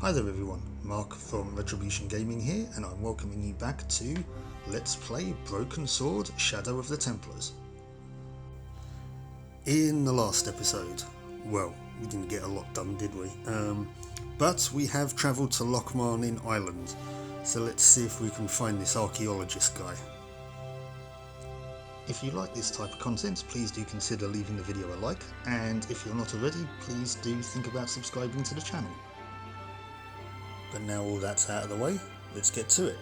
Hi there everyone, Mark from Retribution Gaming here, and I'm welcoming you back to Let's Play Broken Sword Shadow of the Templars. In the last episode, well, we didn't get a lot done, did we? But we have travelled to Lochmarne in Ireland, so let's see if we can find this archaeologist guy. If you like this type of content, please do consider leaving the video a like, and if you're not already, please do think about subscribing to the channel. But now all that's out of the way, let's get to it.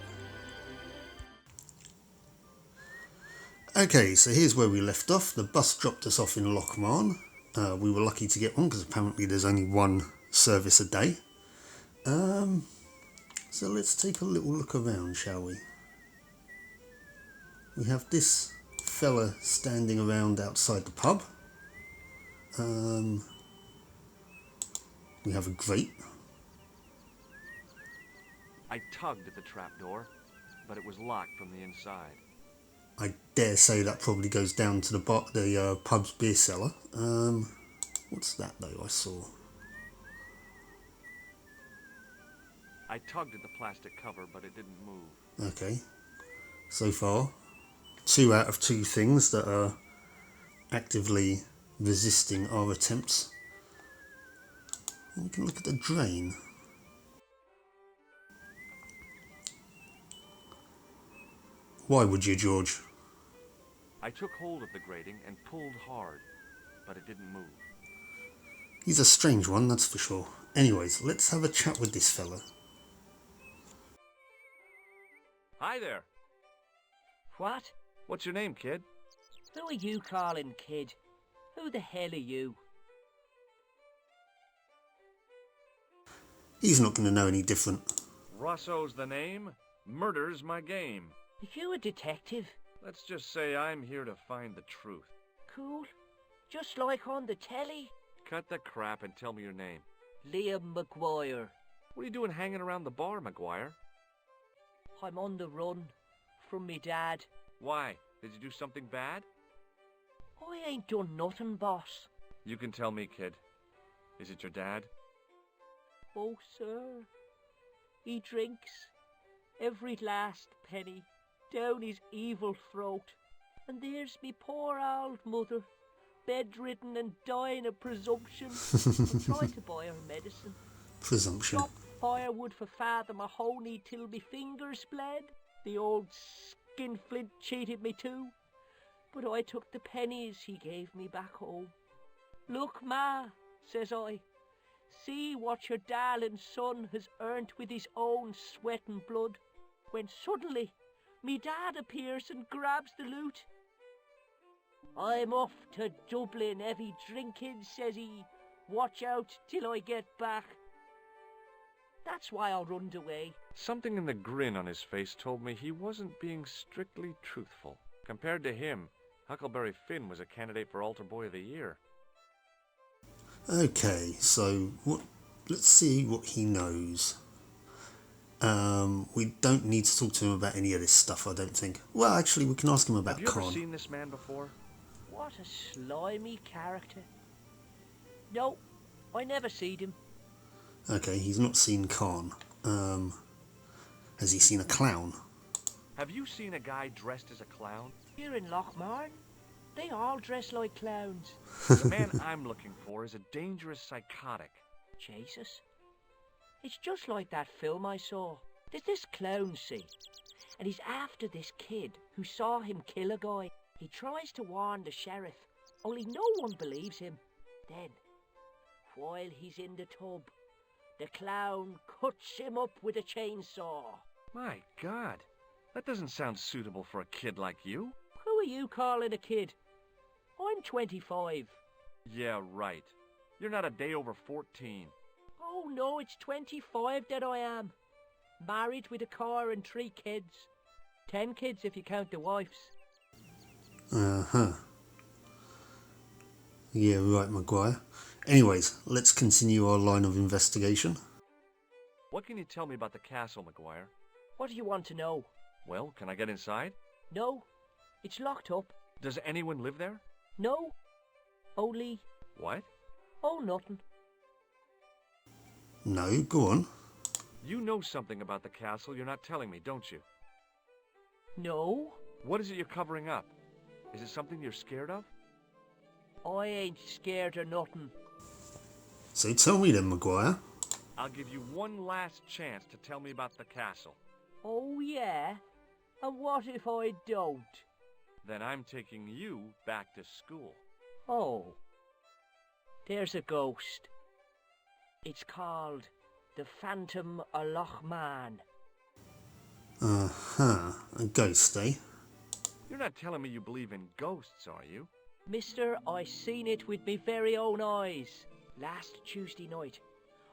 Okay, so here's where we left off. The bus dropped us off in Lochmarne. We were lucky to get one because apparently there's only one service a day. So let's take a little look around, shall we? We have this fella standing around outside the pub. We have a grate. I tugged at the trapdoor, but it was locked from the inside. I dare say that probably goes down to the pub's beer cellar. What's that though I saw? I tugged at the plastic cover, but it didn't move. Okay. So far, 2 out of 2 things that are actively resisting our attempts. We can look at the drain. Why would you, George? I took hold of the grating and pulled hard, but it didn't move. He's a strange one, that's for sure. Anyways, let's have a chat with this fella. Hi there. What? What's your name, kid? Who are you calling kid? Who the hell are you? He's not going to know any different. Rosso's the name. Murder's my game. Are you a detective? Let's just say I'm here to find the truth. Cool. Just like on the telly. Cut the crap and tell me your name. Liam McGuire. What are you doing hanging around the bar, McGuire? I'm on the run from me dad. Why? Did you do something bad? I ain't done nothing, boss. You can tell me, kid. Is it your dad? Oh, sir. He drinks every last penny down his evil throat. And there's me poor old mother, bedridden and dying of presumption. I'm trying to buy her medicine. Presumption. Chop firewood for Father Mahoney till me fingers bled. The old skinflint cheated me too. But I took the pennies he gave me back home. Look, Ma, says I, see what your darling son has earned with his own sweat and blood. When suddenly, me dad appears and grabs the loot. I'm off to Dublin heavy drinking, says he. Watch out till I get back. That's why I runned away. Something in the grin on his face told me he wasn't being strictly truthful. Compared to him, Huckleberry Finn was a candidate for Altar Boy of the Year. Okay, so let's see what he knows. We don't need to talk to him about any of this stuff, I don't think. Well, actually, we can ask him about Have you ever Con. seen this man before? What a slimy character. No, I never seed him. Okay, he's not seen Con. Has he seen a clown? Have you seen a guy dressed as a clown? Here in Lochmarne, they all dress like clowns. The man I'm looking for is a dangerous psychotic. Jesus. It's just like that film I saw. There's this clown, see, and he's after this kid who saw him kill a guy. He tries to warn the sheriff, only no one believes him. Then, while he's in the tub, the clown cuts him up with a chainsaw. My God, that doesn't sound suitable for a kid like you. Who are you calling a kid? I'm 25. Yeah, right. You're not a day over 14. Oh no, it's 25 that I am. Married with a car and 3 kids. 10 kids if you count the wives. Uh-huh. Yeah, right, Maguire. Anyways, let's continue our line of investigation. What can you tell me about the castle, McGuire? What do you want to know? Well, can I get inside? No, it's locked up. Does anyone live there? No, only... What? Oh, nothing. No, go on. You know something about the castle you're not telling me, don't you? No, What is it you're covering up? Is it something you're scared of? I ain't scared of nothing. So tell me then, Maguire. I'll give you one last chance to tell me about the castle. Oh yeah? And what if I don't? Then I'm taking you back to school. Oh. There's a ghost. It's called the Phantom of Lochmarne. Uh-huh. A ghost, eh? You're not telling me you believe in ghosts, are you? Mister, I seen it with me very own eyes. Last Tuesday night,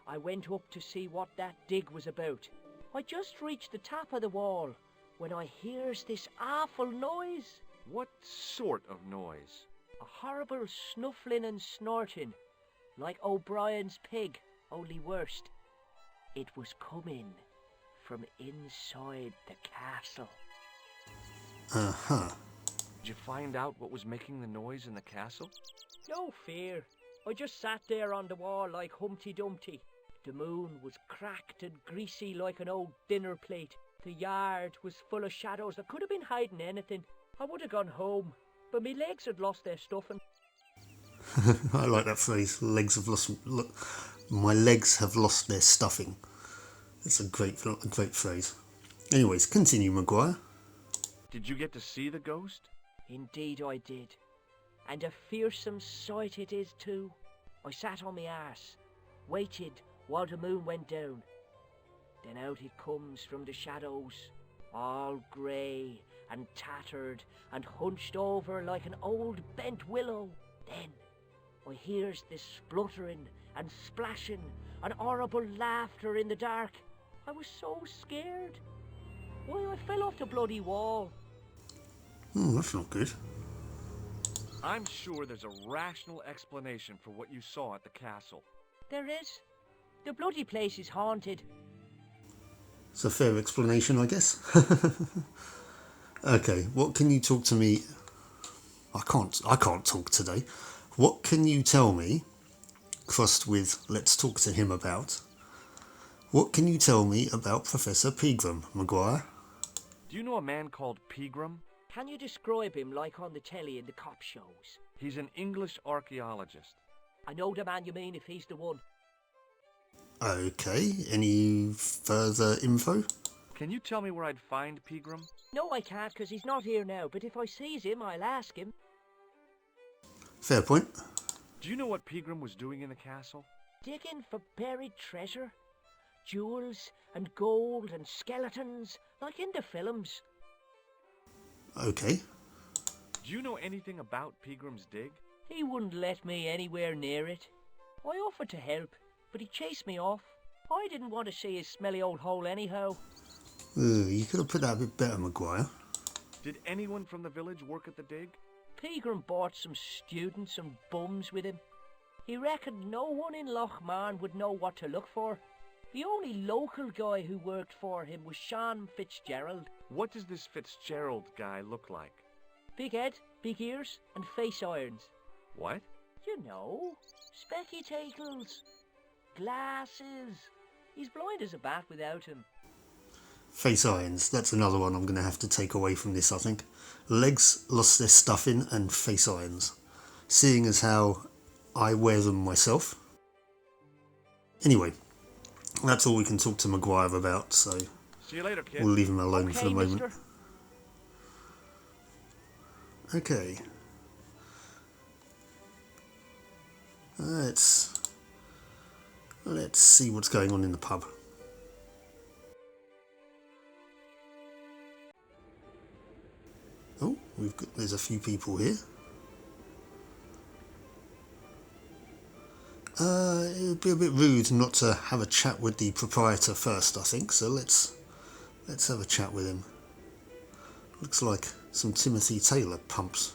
I went up to see what that dig was about. I just reached the top of the wall when I hears this awful noise. What sort of noise? A horrible snuffling and snorting, like O'Brien's pig, only worst. It was coming from inside the castle. Uh-huh. Did you find out what was making the noise in the castle? No fear. I just sat there on the wall like Humpty Dumpty. The moon was cracked and greasy like an old dinner plate. The yard was full of shadows. I could have been hiding anything. I would have gone home, but my legs had lost their stuffing. I like that phrase. My legs have lost their stuffing. It's a great phrase. Anyways, continue, Maguire. Did you get to see the ghost? Indeed I did. And a fearsome sight it is too. I sat on my arse, waited while the moon went down. Then out it comes from the shadows, all grey and tattered and hunched over like an old bent willow. Then I hears this spluttering and splashing and horrible laughter in the dark. I was so scared. Why, I fell off the bloody wall. Oh, that's not good. I'm sure there's a rational explanation for what you saw at the castle. There is. The bloody place is haunted. It's a fair explanation, I guess. Okay, what can you talk to me... I can't talk today. What can you tell me, crossed with let's talk to him about... What can you tell me about Professor Pegram, Maguire? Do you know a man called Pegram? Can you describe him like on the telly in the cop shows? He's an English archaeologist. I know the man you mean if he's the one. Okay, any further info? Can you tell me where I'd find Pegram? No, I can't, because he's not here now, but if I sees him, I'll ask him. Fair point. Do you know what Pegram was doing in the castle? Digging for buried treasure. Jewels and gold and skeletons, like in the films. Okay. Do you know anything about Pegram's dig? He wouldn't let me anywhere near it. I offered to help, but he chased me off. I didn't want to see his smelly old hole anyhow. You could have put that a bit better, Maguire. Did anyone from the village work at the dig? Pegram brought some students and bums with him. He reckoned no one in Lochmarne would know what to look for. The only local guy who worked for him was Sean Fitzgerald. What does this Fitzgerald guy look like? Big head, big ears, and face irons. What? You know, spectacles, glasses. He's blind as a bat without him. Face irons, that's another one I'm going to have to take away from this, I think. Legs lost their stuffing and face irons. Seeing as how I wear them myself. Anyway, that's all we can talk to Maguire about, so See you later, kid. we'll leave him alone Okay, for the moment. mister. Okay. Let's see what's going on in the pub. Oh, there's a few people here. It would be a bit rude not to have a chat with the proprietor first, I think. So let's have a chat with him. Looks like some Timothy Taylor pumps,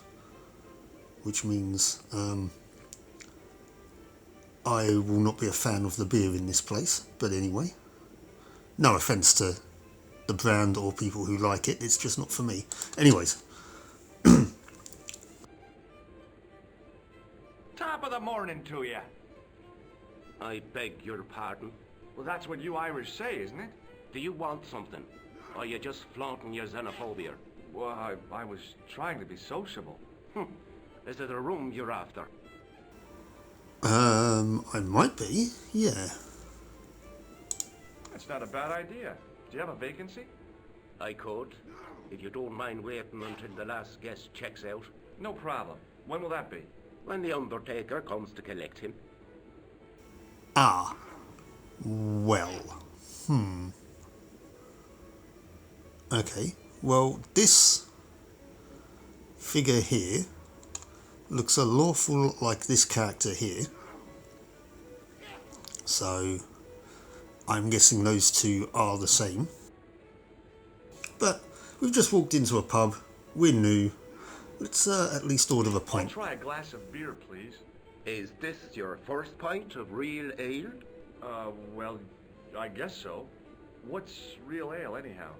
which means I will not be a fan of the beer in this place. But anyway, no offence to the brand or people who like it. It's just not for me. Anyways. Top of the morning to you. I beg your pardon. Well, that's what you Irish say, isn't it? Do you want something? Or are you just flaunting your xenophobia? Well, I was trying to be sociable. Is it a room you're after? I might be, yeah. That's not a bad idea. Do you have a vacancy? I could, if you don't mind waiting until the last guest checks out. No problem. When will that be? When the Undertaker comes to collect him. Ah. Well. Okay. Well, this figure here looks an awful like this character here. So, I'm guessing those two are the same. But we've just walked into a pub. We're new. Let's at least order a I'll pint. try a glass of beer, please. Is this your first pint of real ale? Well, I guess so. What's real ale, anyhow?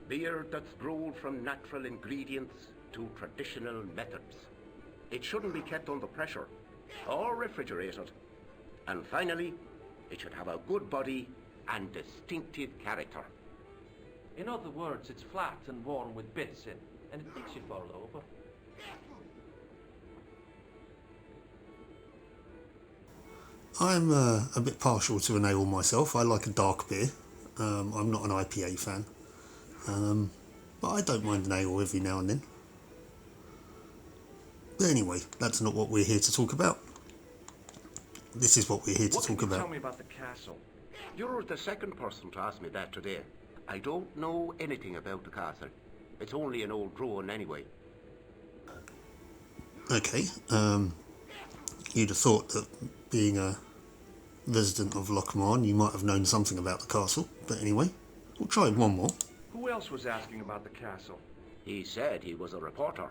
Beer that's brewed from natural ingredients to traditional methods. It shouldn't be kept under pressure or refrigerated. And finally, it should have a good body and distinctive character. In other words, it's flat and worn with bits in, and it makes you fall over. I'm a bit partial to an ale myself. I like a dark beer. I'm not an IPA fan. But I don't mind an ale every now and then. But anyway, that's not what we're here to talk about. This is what we're here to What talk can you about. tell me about the castle? You're the second person to ask me that today. I don't know anything about the castle. It's only an old ruin anyway. Okay, you'd have thought that being a resident of Lochmarne, you might have known something about the castle. But anyway, we'll try one more. Who else was asking about the castle? He said he was a reporter.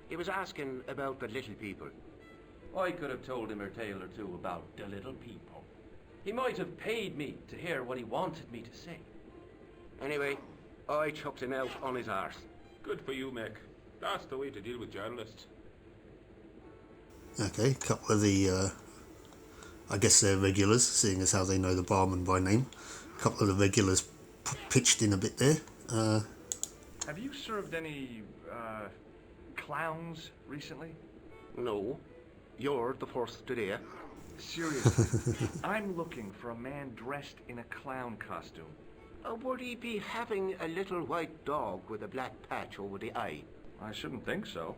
He was asking about the little people. I could have told him a tale or two about the little people. He might have paid me to hear what he wanted me to say. Anyway, I chucked him out on his arse. Good for you, Mick. That's the way to deal with journalists. Okay, a couple of the, I guess they're regulars, seeing as how they know the barman by name. A couple of the regulars pitched in a bit there. Have you served any, clowns recently? No, you're the first today. Seriously, I'm looking for a man dressed in a clown costume. Would he be having a little white dog with a black patch over the eye? I shouldn't think so.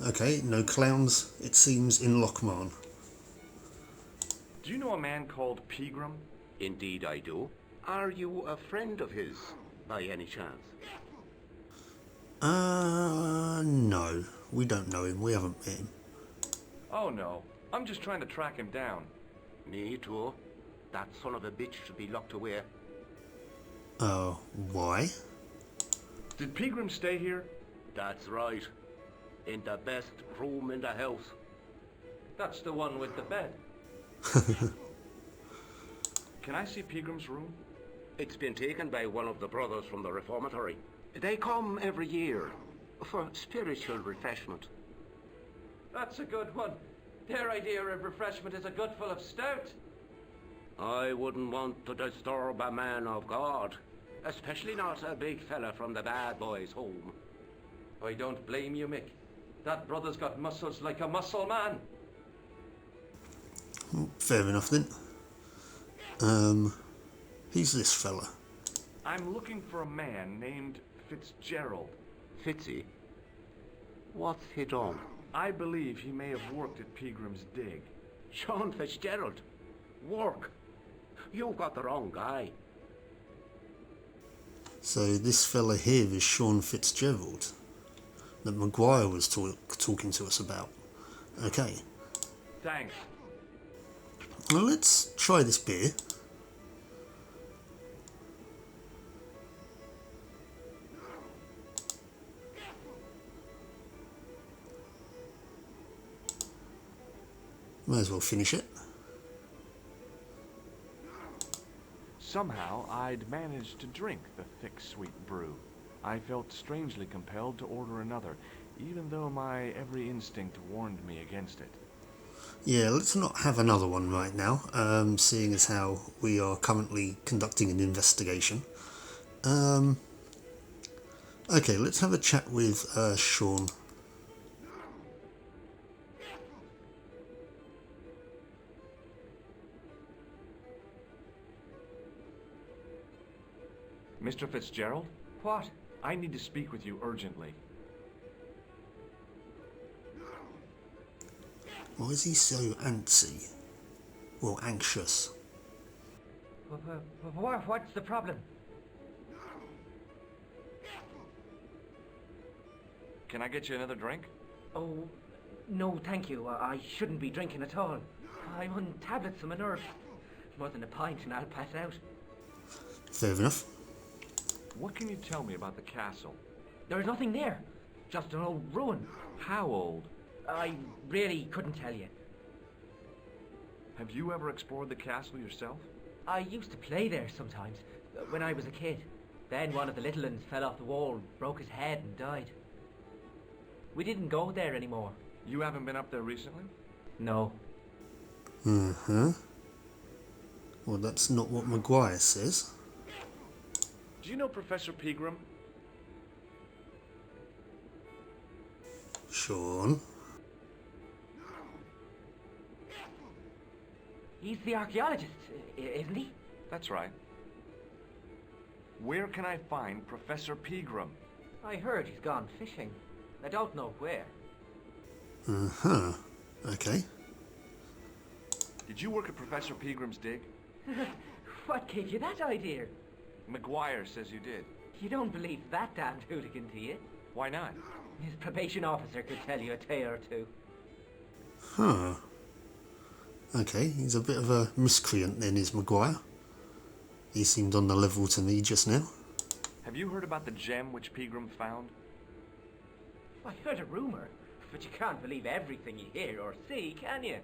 Okay, no clowns, it seems, in Lochmarne. Do you know a man called Pegram? Indeed I do. Are you a friend of his, by any chance? No, we don't know him, we haven't met him. Oh no, I'm just trying to track him down. Me too. That son of a bitch should be locked away. Why? Did Pegram stay here? That's right. In the best room in the house. That's the one with the bed. Can I see Pegram's room? It's been taken by one of the brothers from the reformatory. They come every year for spiritual refreshment. That's a good one. Their idea of refreshment is a gutful of stout. I wouldn't want to disturb a man of God, especially not a big fella from the bad boys' home. I don't blame you, Mick. That brother's got muscles like a muscle man. Fair enough then. Who's this fella? I'm looking for a man named Fitzgerald. Fitzy? What's he done? I believe he may have worked at Pegram's dig. Sean Fitzgerald? Work? You've got the wrong guy. So this fella here is Sean Fitzgerald that Maguire was talking to us about. Okay, Thanks. well let's try this beer. Might as well finish it. Somehow, I'd managed to drink the thick, sweet brew. I felt strangely compelled to order another, even though my every instinct warned me against it. Yeah, let's not have another one right now, seeing as how we are currently conducting an investigation. Okay, let's have a chat with Sean. Mr. Fitzgerald? What? I need to speak with you urgently. Why is he so antsy? Well, anxious. What's the problem? Can I get you another drink? Oh, no, thank you. I shouldn't be drinking at all. I'm on tablets for my nerves. More than a pint and I'll pass out. Fair enough. What can you tell me about the castle? There's nothing there. Just an old ruin. How old? I really couldn't tell you. Have you ever explored the castle yourself? I used to play there sometimes, when I was a kid. Then one of the little ones fell off the wall, broke his head and died. We didn't go there anymore. You haven't been up there recently? No. Well, that's not what Maguire says. Do you know Professor Pegram? Sean. He's the archaeologist, isn't he? That's right. Where can I find Professor Pegram? I heard he's gone fishing. I don't know where. Okay. Did you work at Professor Pegram's dig? What gave you that idea? Maguire says you did. You don't believe that damned hooligan, do you? Why not? His probation officer could tell you a tale or two. Okay, he's a bit of a miscreant then, is Maguire. He seemed on the level to me just now. Have you heard about the gem which Pegram found? I heard a rumour, but you can't believe everything you hear or see, can you?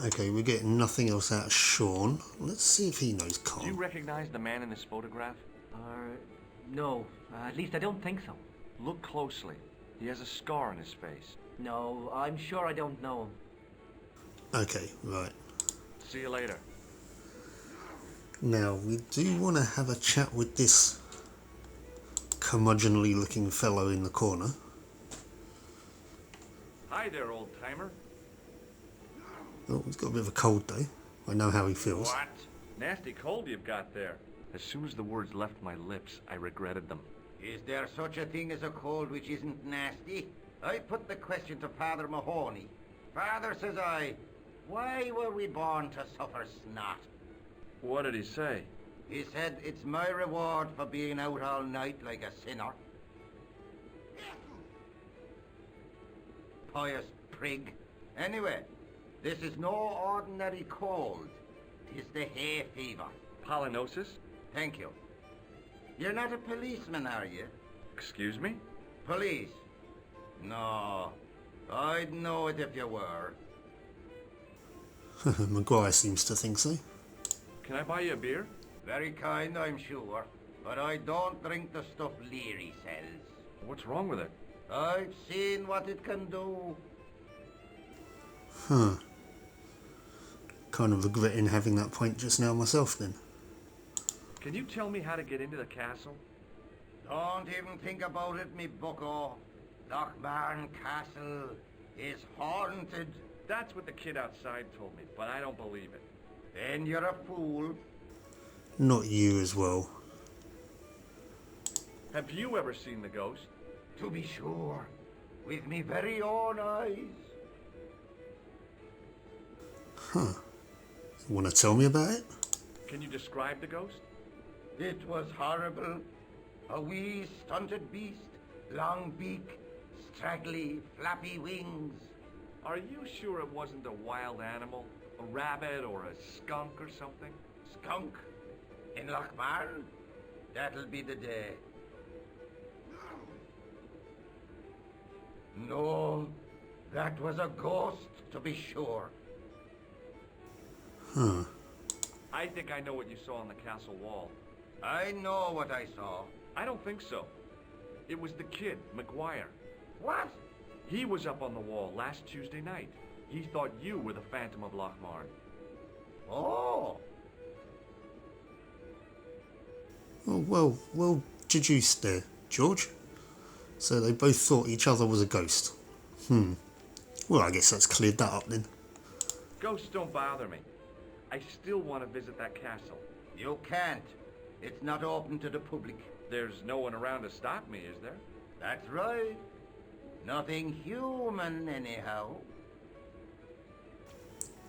Okay, we're getting nothing else out of Sean. Let's see if he knows Do you Con. recognize the man in this photograph? No. At least I don't think so. Look closely. He has a scar on his face. No, I'm sure I don't know him. Okay, right. See you later. Now, we do want to have a chat with this curmudgeonly looking fellow in the corner. Hi there, old timer. Oh, he's got a bit of a cold though. I know how he feels. What? Nasty cold you've got there. As soon as the words left my lips, I regretted them. Is there such a thing as a cold which isn't nasty? I put the question to Father Mahoney. Father, says I, why were we born to suffer snot? What did he say? He said, it's my reward for being out all night like a sinner. Pious prig. Anyway, this is no ordinary cold. 'Tis the hay fever. Pollinosis? Thank you. You're not a policeman, are you? Excuse me? Police? No. I'd know it if you were. Maguire seems to think so. Can I buy you a beer? Very kind, I'm sure. But I don't drink the stuff Leary sells. What's wrong with it? I've seen what it can do. Kind of regretting having that point just now myself then. Can you tell me how to get into the castle? Don't even think about it, me bucko. Lochmarne Castle is haunted. That's what the kid outside told me, but I don't believe it. Then you're a fool. Not you as well. Have you ever seen the ghost? To be sure. With me very own eyes. Want to tell me about it? Can you describe the ghost? It was horrible. A wee stunted beast, long beak, straggly, flappy wings. Are you sure it wasn't a wild animal? A rabbit or a skunk or something? Skunk? In Lochmarne? That'll be the day. No, that was a ghost, to be sure. I think I know what you saw on the castle wall. I know what I saw. I don't think so. It was the kid, Maguire. What? He was up on the wall last Tuesday night. He thought you were the Phantom of Lochmarne. Oh, Oh, well deduced there, George. So they both thought each other was a ghost. Well, I guess that's cleared that up then. Ghosts don't bother me. I still want to visit that castle. you can't. It's not open to the public. There's no one around to stop me, is there? That's right. Nothing human, anyhow.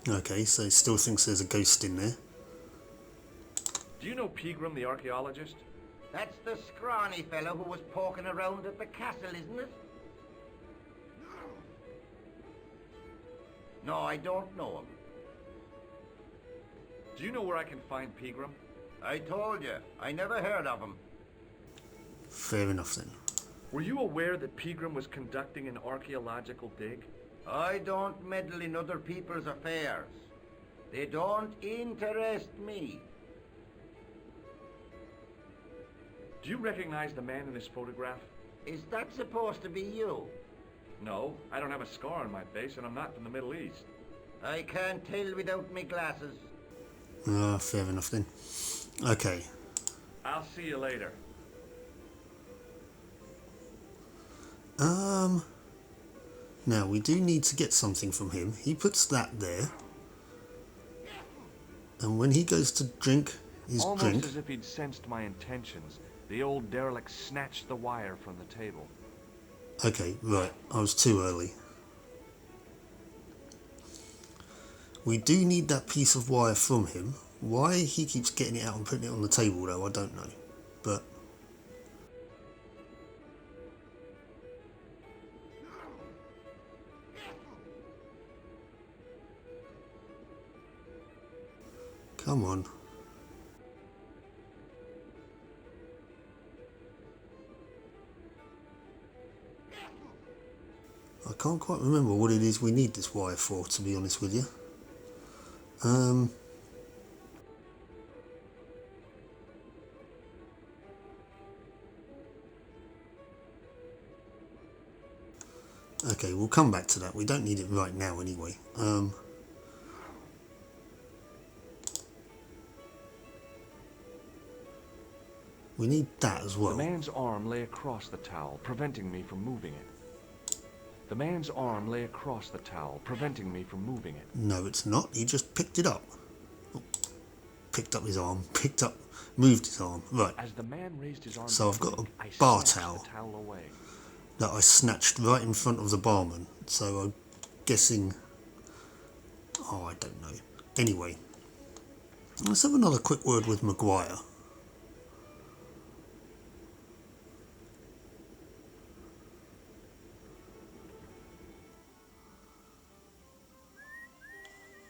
Okay, so he still thinks there's a ghost in there. Do you know Pegram, the archaeologist? That's the scrawny fellow who was poking around at the castle, isn't it? No, I don't know him. Do you know where I can find Pegram? I told you, I never heard of him. Fair enough then. Were you aware that Pegram was conducting an archaeological dig? I don't meddle in other people's affairs. They don't interest me. Do you recognize the man in this photograph? Is that supposed to be you? No, I don't have a scar on my face and I'm not from the Middle East. I can't tell without me glasses. Fair enough then. Okay. I'll see you later. Now we do need to get something from him. He puts that there. And when he goes to drink his Almost drink... as if he'd sensed my intentions, the old derelict snatched the wire from the table. Okay, right. I was too early. We do need that piece of wire from him. Why he keeps getting it out and putting it on the table though, I don't know. But... come on. I can't quite remember what it is we need this wire for, to be honest with you. Okay, we'll come back to that. We don't need it right now anyway. We need that as well. The man's arm lay across the towel, preventing me from moving it. The man's arm lay across the towel, preventing me from moving it. No, it's not. He just picked it up. Oh, picked up his arm. Moved his arm. Right. As the man raised his arm, So I've got a I bar snatched towel. the towel away. That I snatched right in front of the barman. So I'm guessing... oh, I don't know. Anyway. Let's have another quick word with Maguire.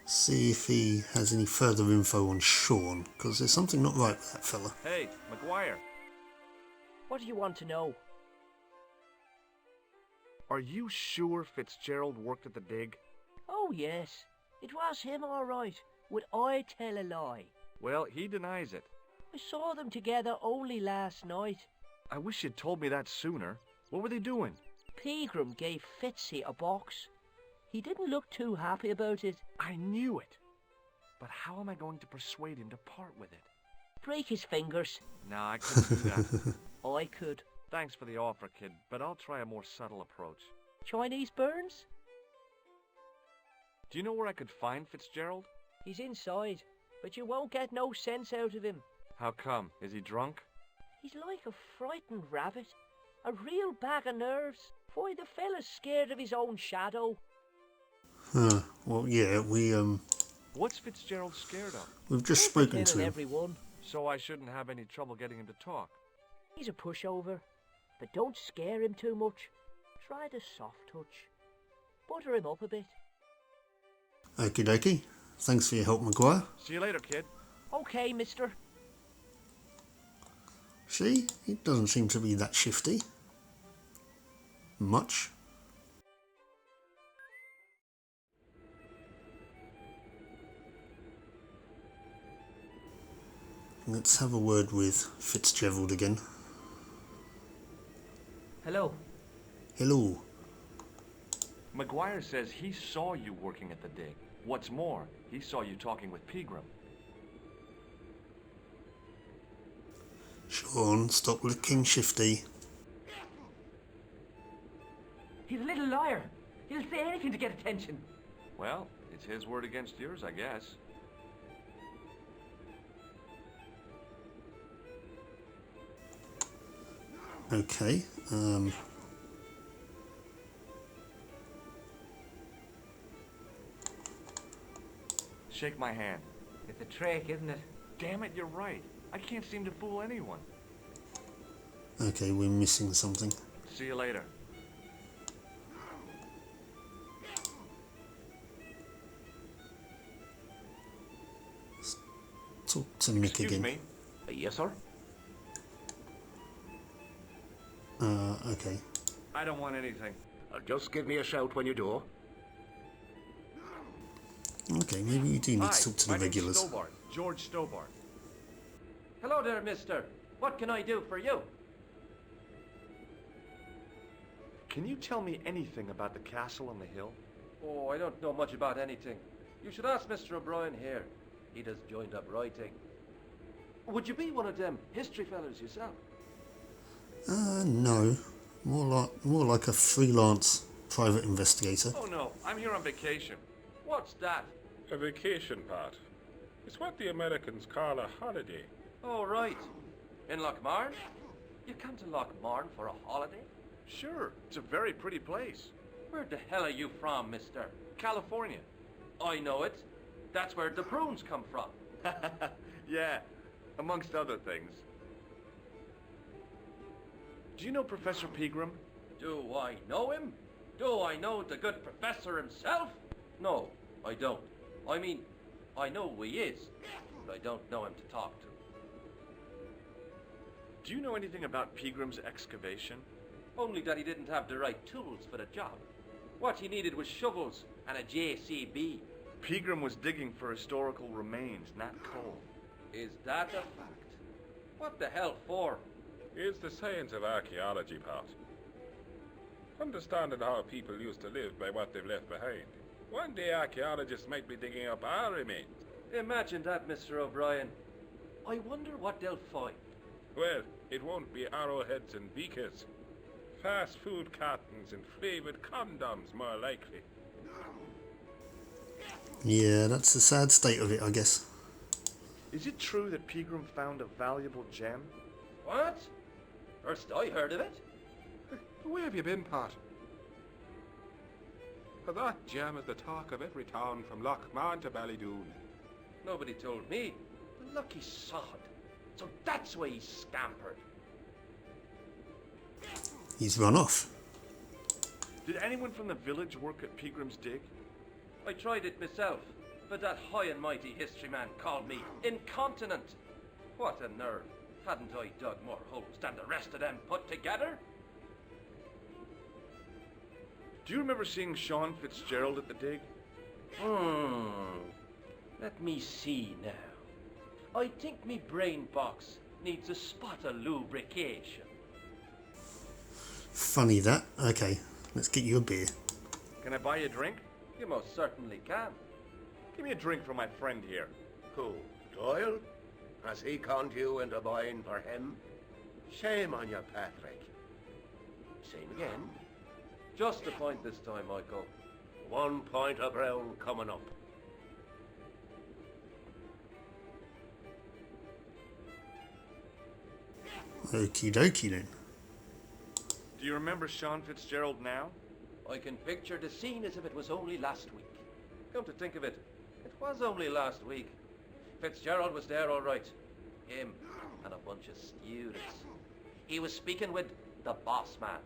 See if he has any further info on Sean, because there's something not right with that fella. Hey, McGuire, What do you want to know? are you sure Fitzgerald worked at the dig? Oh, yes. It was him, all right. Would I tell a lie? Well, he denies it. I saw them together only last night. I wish you'd told me that sooner. What were they doing? Pegram gave Fitzy a box. He didn't look too happy about it. I knew it. But how am I going to persuade him to part with it? Break his fingers. No, I couldn't do that. I could. Thanks for the offer, kid, but I'll try a more subtle approach. Chinese burns? Do you know where I could find Fitzgerald? He's inside, but you won't get no sense out of him. How come? Is he drunk? He's like a frightened rabbit. A real bag of nerves. Why, the fella's scared of his own shadow. Well, yeah, What's Fitzgerald scared of? we've just spoken Everything to and him. everyone. So I shouldn't have any trouble getting him to talk. He's a pushover, but don't scare him too much. Try the soft touch. Butter him up a bit. Okie dokie. Thanks for your help, Maguire. See you later, kid. Okay, mister. See, he doesn't seem to be that shifty. Much. Let's have a word with Fitzgerald again. Hello. Hello. McGuire says he saw you working at the dig. What's more, he saw you talking with Pegram. Sean, stop looking shifty. He's a little liar. He'll say anything to get attention. Well, it's his word against yours, I guess. Okay, Shake my hand. It's a trick, isn't it? Damn it, you're right. I can't seem to fool anyone. okay, we're missing something. See you later. Talk to Mick Excuse again. me. Yes, sir? Okay. I don't want anything. Just give me a shout when you do. Okay, maybe we do need Hi, to talk to my the name's regulars. Stobart. George Stobart. Hello there, mister. What can I do for you? Can you tell me anything about the castle on the hill? Oh, I don't know much about anything. You should ask Mr. O'Brien here. He does joined-up writing. Would you be one of them history fellas yourself? No. More like a freelance private investigator. Oh no, I'm here on vacation. What's that? A vacation part. It's what the Americans call a holiday. Oh, right. In Lochmarne? You come to Lochmarne for a holiday? Sure, it's a very pretty place. Where the hell are you from, mister? California. I know it. That's where the prunes come from. Yeah, amongst other things. Do you know Professor Pegram? Do I know him? Do I know the good professor himself? No, I don't. I mean, I know who he is, but I don't know him to talk to. Do you know anything about Pegram's excavation? Only that he didn't have the right tools for the job. What he needed was shovels and a JCB. Pegram was digging for historical remains, not coal. Is that a fact? What the hell for? It's the science of archaeology part. Understanding how people used to live by what they've left behind. One day archaeologists might be digging up our remains. Imagine that, Mr. O'Brien. I wonder what they'll find. Well, it won't be arrowheads and beakers. Fast food cartons and flavoured condoms, more likely. Yeah, that's the sad state of it, I guess. Is it true that Pegram found a valuable gem? What? First I heard of it. Where have you been, Pat? For that gem is the talk of every town from Lochmarne to Ballydoon. Nobody told me. The lucky sod. So that's why he scampered. He's run off. Did anyone from the village work at Pegram's dig? I tried it myself, but that high and mighty history man called me incontinent. What a nerve. Hadn't I dug more holes than the rest of them put together? Do you remember seeing Sean Fitzgerald at the dig? Let me see now. I think me brain box needs a spot of lubrication. Funny that. Okay, let's get you a beer. Can I buy you a drink? You most certainly can. Give me a drink for my friend here. Who? Doyle? Has he conned you into buying for him? Shame on you, Patrick. Same again. Just a point this time, Michael. 1 point of ground coming up. Okie dokie then. Do you remember Sean Fitzgerald now? I can picture the scene as if it was only last week. Come to think of it, it was only last week. Fitzgerald was there all right. Him and a bunch of students. He was speaking with the boss man.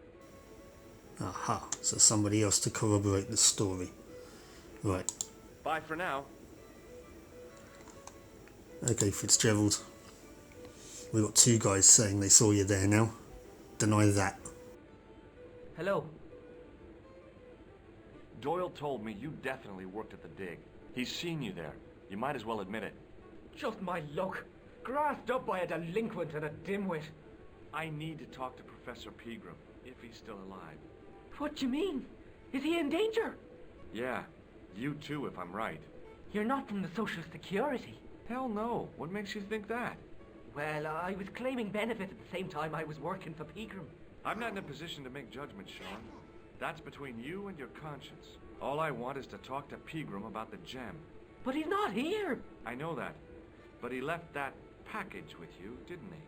Aha, so somebody else to corroborate the story. Right. Bye for now. Okay, Fitzgerald. We've got two guys saying they saw you there now. Deny that. Hello. Doyle told me you definitely worked at the dig. He's seen you there. You might as well admit it. Just my luck. Grasped up by a delinquent and a dimwit. I need to talk to Professor Pegram, if he's still alive. What do you mean? Is he in danger? Yeah, you too if I'm right. You're not from the Social Security. Hell no. What makes you think that? Well, I was claiming benefit at the same time I was working for Pegram. I'm not in a position to make judgments, Sean. That's between you and your conscience. All I want is to talk to Pegram about the gem. But he's not here. I know that. But he left that package with you, didn't he?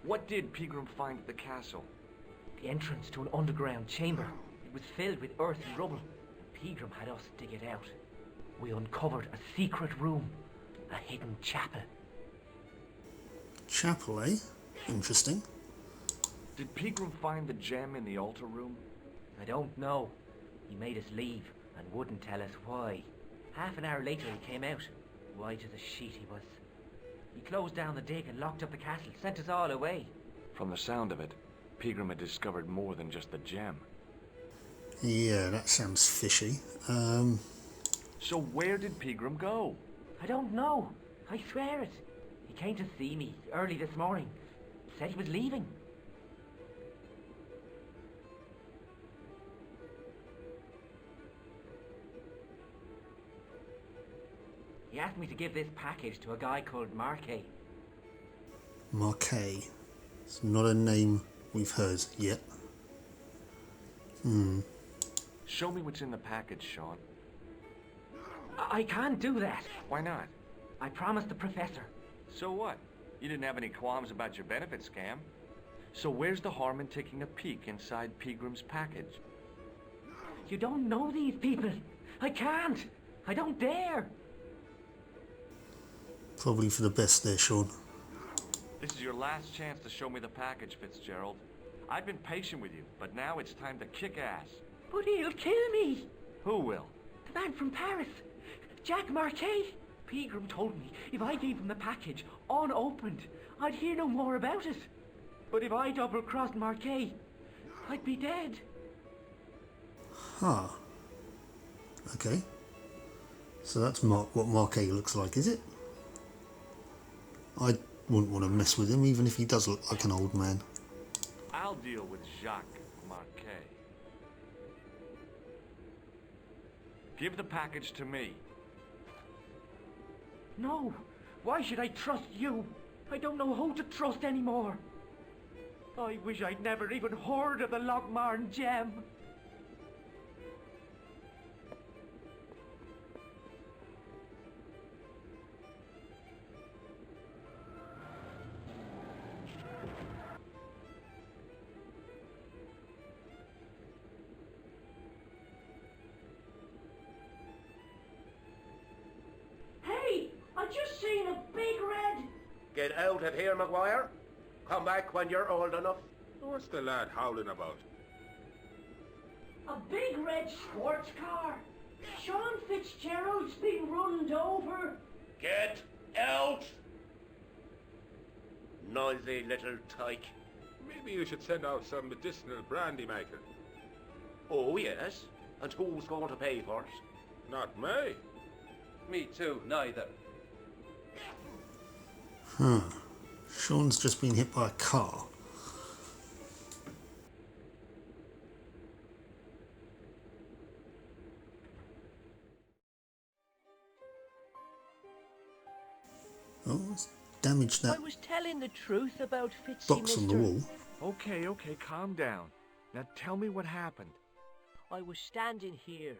What did Pegram find at the castle? The entrance to an underground chamber. It was filled with earth and rubble. Pegram had us dig it out. We uncovered a secret room. A hidden chapel. Chapel, eh? Interesting. Did Pegram find the gem in the altar room? I don't know. He made us leave and wouldn't tell us why. Half an hour later he came out. White as a sheet he was. He closed down the dig and locked up the castle, sent us all away. From the sound of it, Pegram had discovered more than just the gem. Yeah, that sounds fishy. So where did Pegram go? I don't know. I swear it. He came to see me early this morning. Said he was leaving. He asked me to give this package to a guy called Marquet. Marquet. It's not a name we've heard yet. Show me what's in the package, Sean. I can't do that. Why not? I promised the professor. So what? You didn't have any qualms about your benefit scam. So where's the harm in taking a peek inside Pegram's package? You don't know these people. I can't. I don't dare. Probably for the best there, Sean. This is your last chance to show me the package, Fitzgerald. I've been patient with you, but now it's time to kick ass. But he'll kill me. Who will? The man from Paris. Jack Marquet. Pegram told me if I gave him the package unopened, I'd hear no more about it. But if I double-crossed Marquet, I'd be dead. Huh. Okay. So that's what Marquet looks like, is it? I wouldn't want to mess with him, even if he does look like an old man. I'll deal with Jacques Marquet. Give the package to me. No. Why should I trust you? I don't know who to trust anymore. I wish I'd never even heard of the Lochmarne gem. Hey! I just seen a big red... Get out of here, Maguire. Come back when you're old enough. What's the lad howling about? A big red sports car. Sean Fitzgerald's been runned over. Get out! Noisy little tyke. Maybe you should send out some medicinal brandy maker. Oh, yes. And who's going to pay for it? Not me. Me too, neither. Huh. Sean's just been hit by a car. Oh, it's damaged that I was telling the truth about Fitzy, box on the wall. Okay, calm down. Now tell me what happened. I was standing here,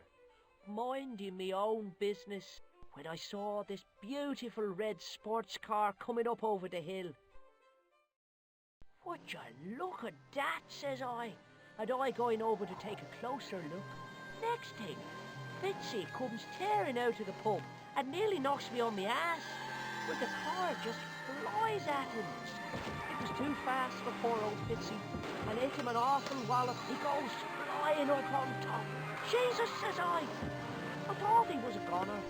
minding my own business, when I saw this beautiful red sports car coming up over the hill. Would you look at that, says I, and I going over to take a closer look. Next thing, Fitzy comes tearing out of the pub and nearly knocks me on my ass, but the car just flies at him. It was too fast for poor old Fitzy, and hit him an awful wallop. He goes flying up on top. Jesus, says I thought he was a goner.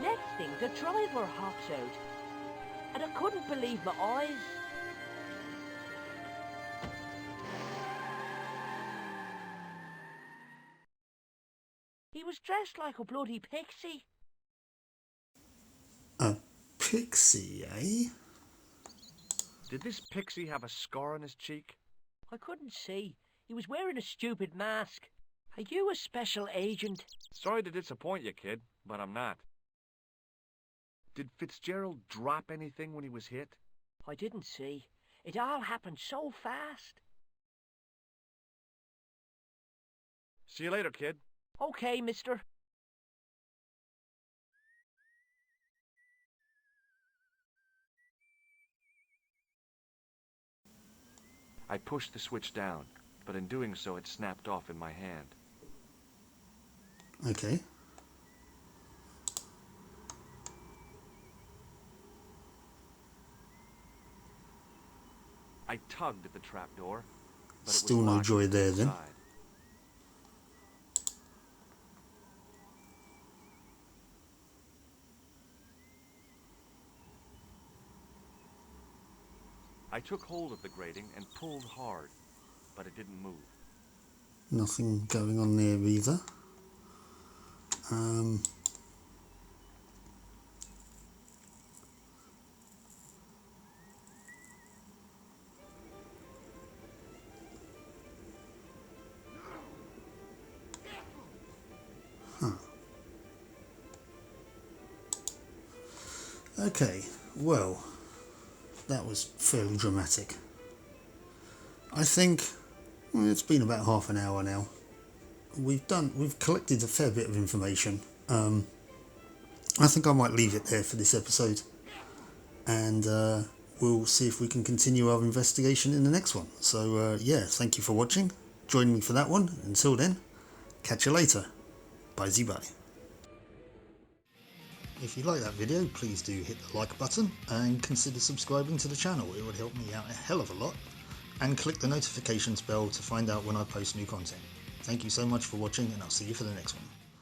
Next thing, the driver hops out, and I couldn't believe my eyes. He was dressed like a bloody pixie. A pixie, eh? Did this pixie have a scar on his cheek? I couldn't see. He was wearing a stupid mask. Are you a special agent? Sorry to disappoint you, kid, but I'm not. Did Fitzgerald drop anything when he was hit? I didn't see. It all happened so fast. See you later, kid. Okay, mister. I pushed the switch down, but in doing so it snapped off in my hand. Okay. I tugged at the trapdoor, but it Still was no locked joy from the there then. inside. I took hold of the grating and pulled hard, but it didn't move. Nothing going on there either. Okay, well, that was fairly dramatic. I think it's been about half an hour now. We've collected a fair bit of information. I think I might leave it there for this episode, and we'll see if we can continue our investigation in the next one. So yeah, thank you for watching. Join me for that one. Until then, catch you later. Bye-bye. If you like that video, please do hit the like button and consider subscribing to the channel. It would help me out a hell of a lot. And click the notifications bell to find out when I post new content. Thank you so much for watching, and I'll see you for the next one.